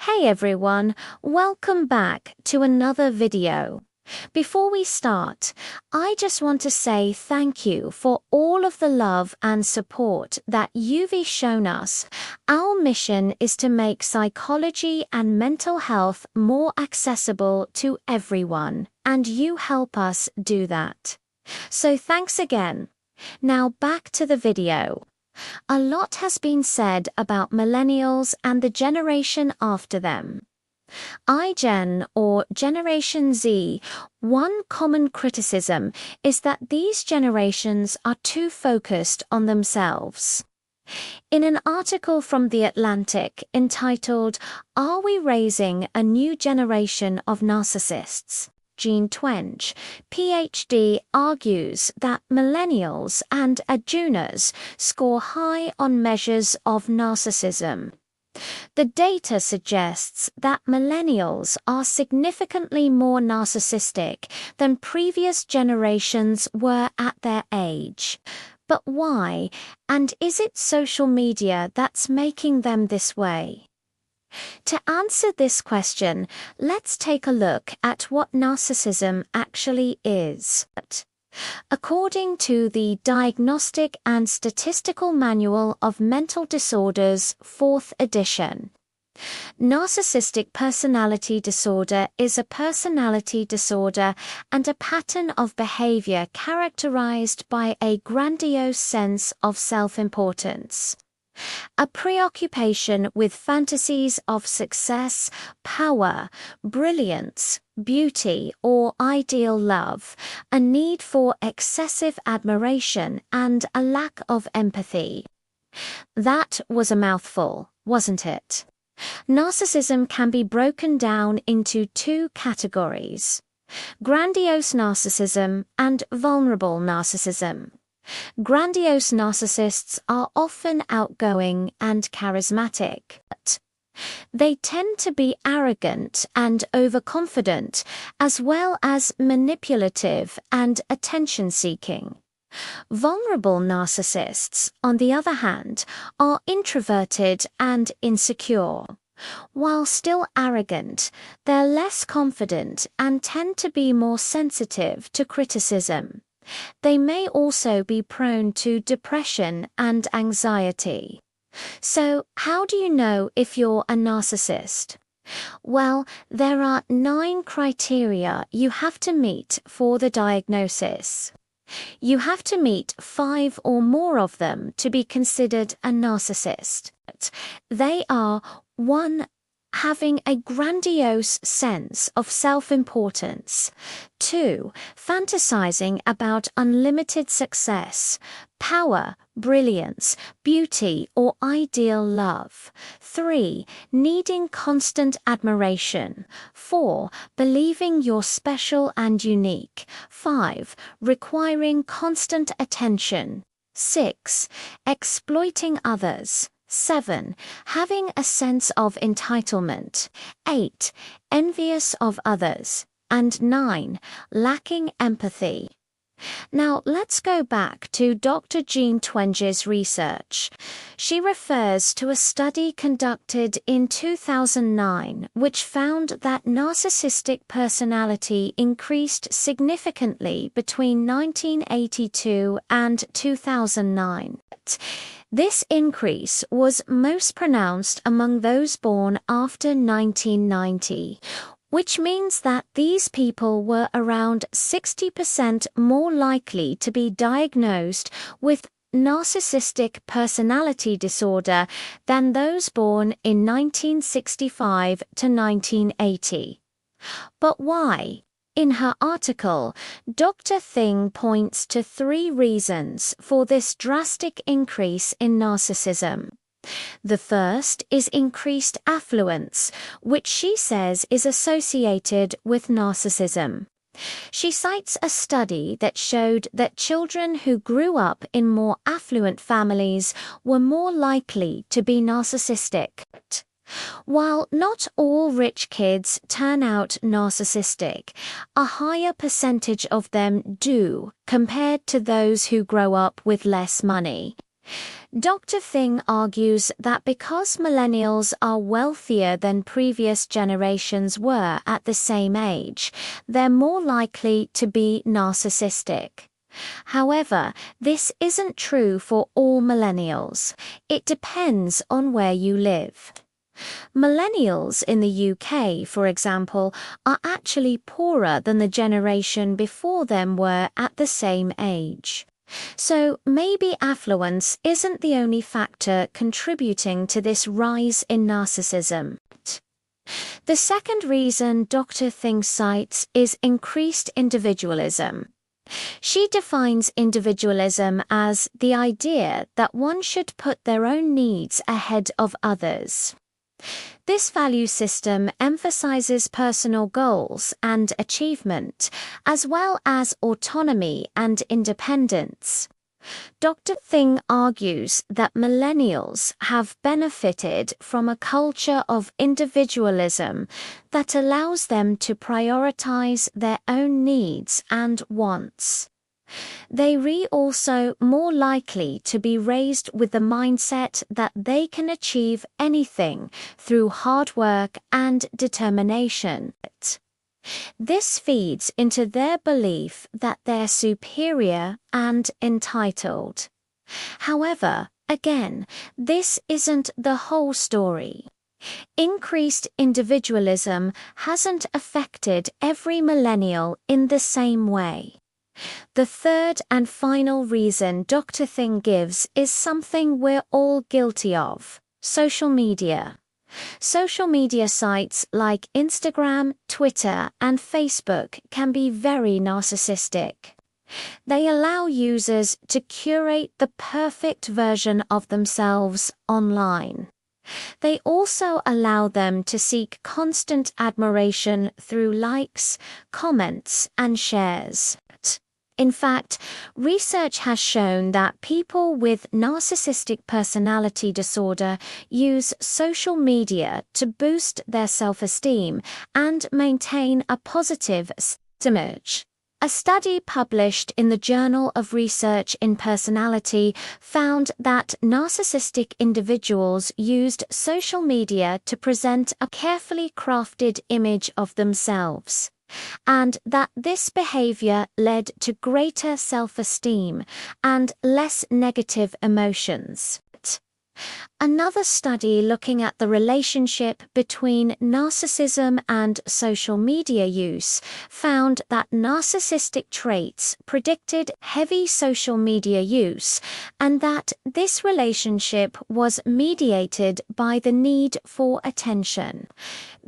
Hey everyone, welcome back to another video. Before we start, I just want to say thank you for all of the love and support that you've shown us. Our mission is to make psychology and mental health more accessible to everyone, and you help us do that. So thanks again. Now back to the video. A lot has been said about millennials and the generation after them. iGen or Generation Z, one common criticism is that these generations are too focused on themselves. In an article from The Atlantic entitled, "Are We Raising a New Generation of Narcissists?" Jean Twenge, PhD, argues that millennials and Aduners score high on measures of narcissism. The data suggests that millennials are significantly more narcissistic than previous generations were at their age. But why? And is it social media that's making them this way? To answer this question, let's take a look at what narcissism actually is. According to the Diagnostic and Statistical Manual of Mental Disorders, 4th edition, narcissistic personality disorder is a personality disorder and a pattern of behavior characterized by a grandiose sense of self-importance. A preoccupation with fantasies of success, power, brilliance, beauty, or ideal love, a need for excessive admiration, and a lack of empathy. That was a mouthful, wasn't it? Narcissism can be broken down into two categories: grandiose narcissism and vulnerable narcissism. Grandiose narcissists are often outgoing and charismatic. They tend to be arrogant and overconfident, as well as manipulative and attention-seeking. Vulnerable narcissists, on the other hand, are introverted and insecure. While still arrogant, they're less confident and tend to be more sensitive to criticism. They may also be prone to depression and anxiety. So, how do you know if you're a narcissist? Well, there are 9 criteria you have to meet for the diagnosis. You have to meet 5 or more of them to be considered a narcissist. They are: 1. Having a grandiose sense of self-importance. 2. Fantasizing about unlimited success, power, brilliance, beauty, or ideal love. 3. Needing constant admiration. 4. Believing you're special and unique. 5. Requiring constant attention. 6. Exploiting others. 7. Having a sense of entitlement. 8. Envious of others. And 9. Lacking empathy. Now let's go back to Dr. Jean Twenge's research. She refers to a study conducted in 2009 which found that narcissistic personality increased significantly between 1982 and 2009. This increase was most pronounced among those born after 1990, which means that these people were around 60% more likely to be diagnosed with narcissistic personality disorder than those born in 1965 to 1980. But why? In her article, Dr. Thing points to 3 reasons for this drastic increase in narcissism. The first is increased affluence, which she says is associated with narcissism. She cites a study that showed that children who grew up in more affluent families were more likely to be narcissistic. While not all rich kids turn out narcissistic, a higher percentage of them do compared to those who grow up with less money. Dr. Thing argues that because millennials are wealthier than previous generations were at the same age, they're more likely to be narcissistic. However, this isn't true for all millennials. It depends on where you live. Millennials in the UK, for example, are actually poorer than the generation before them were at the same age. So maybe affluence isn't the only factor contributing to this rise in narcissism. The second reason Dr. Thing cites is increased individualism. She defines individualism as the idea that one should put their own needs ahead of others. This value system emphasizes personal goals and achievement, as well as autonomy and independence. Dr. Thing argues that millennials have benefited from a culture of individualism that allows them to prioritize their own needs and wants. They are also more likely to be raised with the mindset that they can achieve anything through hard work and determination. This feeds into their belief that they're superior and entitled. However, again, this isn't the whole story. Increased individualism hasn't affected every millennial in the same way. The third and final reason Dr. Thing gives is something we're all guilty of: social media. Social media sites like Instagram, Twitter, and Facebook can be very narcissistic. They allow users to curate the perfect version of themselves online. They also allow them to seek constant admiration through likes, comments, and shares. In fact, research has shown that people with narcissistic personality disorder use social media to boost their self-esteem and maintain a positive self-image. A study published in the Journal of Research in Personality found that narcissistic individuals used social media to present a carefully crafted image of themselves, and that this behavior led to greater self-esteem and less negative emotions. Another study looking at the relationship between narcissism and social media use found that narcissistic traits predicted heavy social media use, and that this relationship was mediated by the need for attention.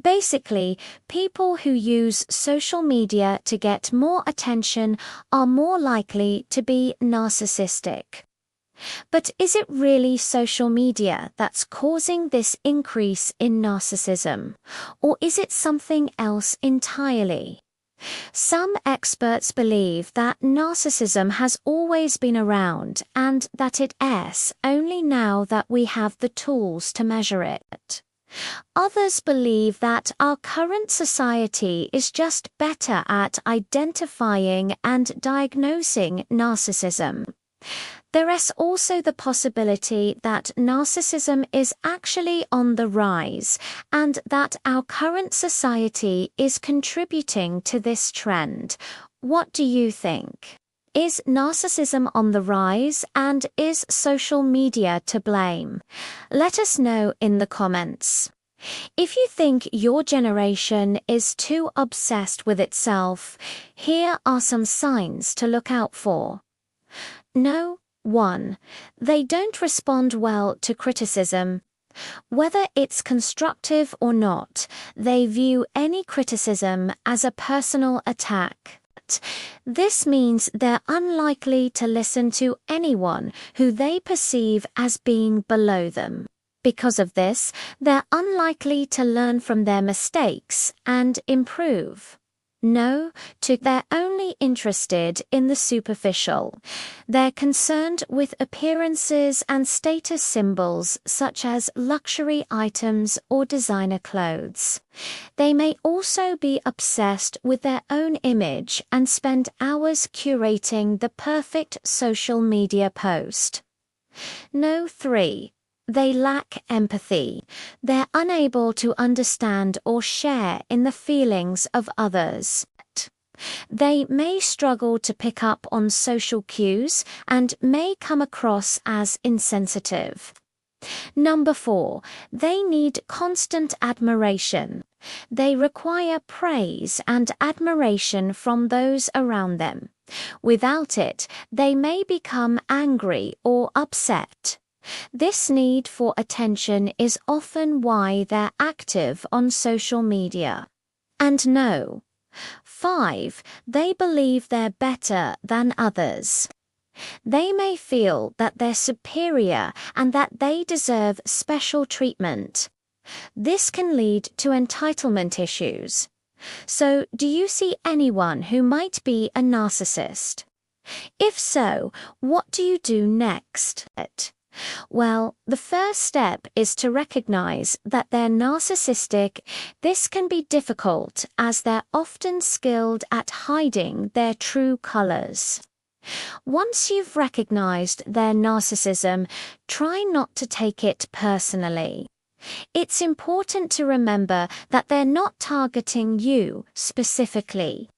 Basically, people who use social media to get more attention are more likely to be narcissistic. But is it really social media that's causing this increase in narcissism, or is it something else entirely? Some experts believe that narcissism has always been around and that it's only now that we have the tools to measure it. Others believe that our current society is just better at identifying and diagnosing narcissism. There is also the possibility that narcissism is actually on the rise, and that our current society is contributing to this trend. What do you think? Is narcissism on the rise, and is social media to blame? Let us know in the comments. If you think your generation is too obsessed with itself, here are some signs to look out for. No. 1. They don't respond well to criticism. Whether it's constructive or not, they view any criticism as a personal attack. This means they're unlikely to listen to anyone who they perceive as being below them. Because of this, they're unlikely to learn from their mistakes and improve. No, they're only interested in the superficial. They're concerned with appearances and status symbols such as luxury items or designer clothes. They may also be obsessed with their own image and spend hours curating the perfect social media post. No, 3. They lack empathy. They're unable to understand or share in the feelings of others. They may struggle to pick up on social cues and may come across as insensitive. Number 4, they need constant admiration. They require praise and admiration from those around them. Without it, they may become angry or upset. This need for attention is often why they're active on social media. And no. 5, they believe they're better than others. They may feel that they're superior and that they deserve special treatment. This can lead to entitlement issues. So, do you see anyone who might be a narcissist? If so, what do you do next? Well, the first step is to recognize that they're narcissistic. This can be difficult as they're often skilled at hiding their true colors. Once you've recognized their narcissism, try not to take it personally. It's important to remember that they're not targeting you specifically.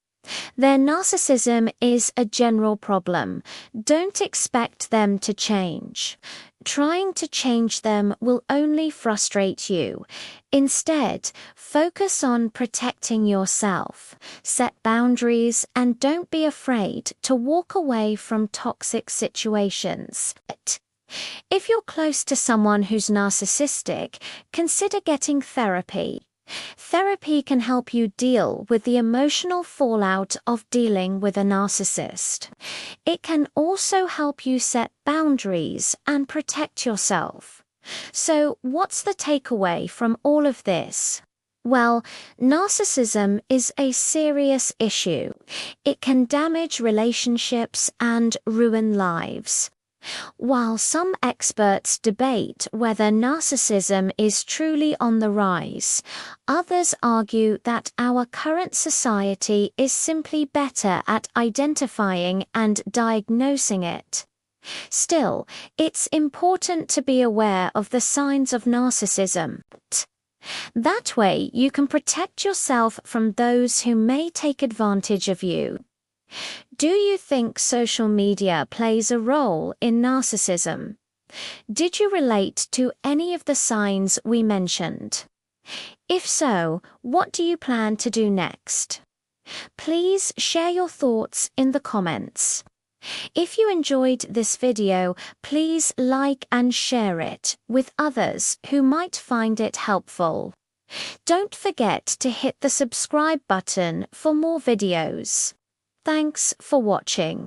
Their narcissism is a general problem. Don't expect them to change. Trying to change them will only frustrate you. Instead, focus on protecting yourself. Set boundaries and don't be afraid to walk away from toxic situations. If you're close to someone who's narcissistic, consider getting therapy. Therapy can help you deal with the emotional fallout of dealing with a narcissist. It can also help you set boundaries and protect yourself. So, what's the takeaway from all of this? Well, narcissism is a serious issue. It can damage relationships and ruin lives. While some experts debate whether narcissism is truly on the rise, others argue that our current society is simply better at identifying and diagnosing it. Still, it's important to be aware of the signs of narcissism. That way, you can protect yourself from those who may take advantage of you. Do you think social media plays a role in narcissism? Did you relate to any of the signs we mentioned? If so, what do you plan to do next? Please share your thoughts in the comments. If you enjoyed this video, please like and share it with others who might find it helpful. Don't forget to hit the subscribe button for more videos. Thanks for watching.